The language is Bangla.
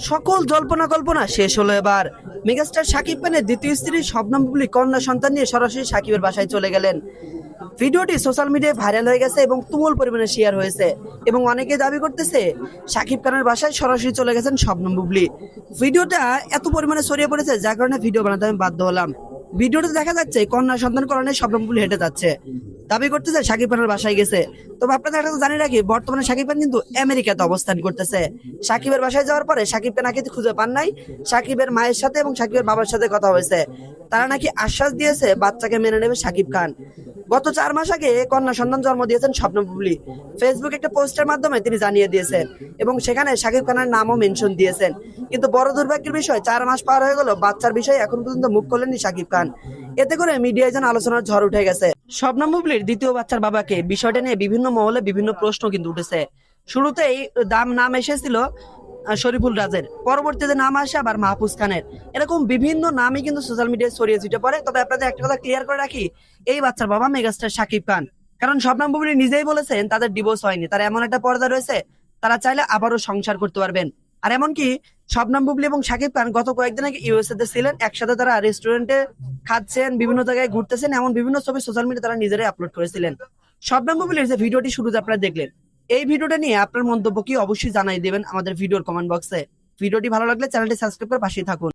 সকল জল্পনা কল্পনা শেষ হলো এবার। মেগাস্টার শাকিব খানের দ্বিতীয় স্ত্রী শবনম বুবলী কন্যা সন্তান নিয়ে সরাসরি শাকিবের বাসায় চলে গেলেন। ভিডিওটি সোশ্যাল মিডিয়ায় ভাইরাল হয়ে গেছে এবং তুমুল পরিমাণে শেয়ার হয়েছে এবং অনেকে দাবি করতেছে শাকিব খানের বাসায় সরাসরি চলে গেছেন শবনম বুবলী। ভিডিওটা এত পরিমাণে ছড়িয়ে পড়েছে যার কারণে ভিডিও বানাতে আমি বাধ্য হলাম। ভিডিওতে দেখা যাচ্ছে কন্যা সন্তান কারণে শবনম বুবলী হেঁটে যাচ্ছে, দাবি করতেছে শাকিব খানের বাসায় গেছে। তবে আপনাদের একটা জানি রাখি, বর্তমানে শাকিব খান কিন্তু আমেরিকাতে অবস্থান করতেছে। শাকিবের বাসায় যাওয়ার পরে শাকিবকে নাকি খুঁজে পান নাই। শাকিবের মায়ের সাথে এবং শাকিবের বাবার সাথে কথা হয়েছে, তারা নাকি আশ্বাস দিয়েছে বাচ্চাকে মেনে নেবে শাকিব খান। গত 4 মাস আগে কন্যা সন্তান জন্ম দিয়েছেন শবনম বুবলী। ফেসবুক একটা পোস্টের মাধ্যমে তিনি জানিয়ে দিয়েছেন এবং সেখানে শাকিব খানের নামও মেনশন দিয়েছেন। কিন্তু বড় দুর্ভাগ্যের বিষয়, 4 মাস পার হয়ে গেল, বাচ্চার বিষয়ে এখন পর্যন্ত মুখ খুলেননি শাকিব খান। এতে করে মিডিয়ায় যেন আলোচনার ঝড় উঠে গেছে। শবনম বুবলীর দ্বিতীয় বাচ্চার বাবাকে বিষয়টা নিয়ে বিভিন্ন মহলে বিভিন্ন প্রশ্ন কিন্তু উঠেছে। শুরুতেই নাম এসেছিল শরীফুল রাজের, পরবর্তীতে নাম আসে আবার মাহফুজ খানের। এরকম বিভিন্ন নামই কিন্তু সোশ্যাল মিডিয়ায় ছড়িয়ে ছিটে পড়ে। তবে আপনাদের একটা কথা ক্লিয়ার করে রাখি, এই বাচ্চার বাবা মেগাস্টার শাকিব খান। কারণ শবনম বুবলী নিজেই বলেছেন তাদের ডিভোর্স হয়নি, তারা এমন একটা পর্দা রয়েছে, তারা চাইলে আবারও সংসার করতে পারবেন। আর এমনকি শবনম বুবলী এবং শাকিব খান গত কয়েকদিন আগে ইউএসএ তে ছিলেন, একসাথে তারা রেস্টুরেন্টে খাচ্ছেন, বিভিন্ন জায়গায় ঘুরতেছেন, এমন বিভিন্ন ছবি সোশ্যাল মিডিয়া তারা নিজেরাই আপলোড করেছিলেন। শবনম বুবলীর যে ভিডিওটি শুরুতে আপনারা দেখলেন, এই ভিডিওটা নিয়ে আপনার মন্তব্য কি অবশ্যই জানাই দেবেন আমাদের ভিডিওর কমেন্ট বক্সে। ভিডিওটি ভালো লাগলে চ্যানেলটি সাবস্ক্রাইব করে পাশেই থাকুন।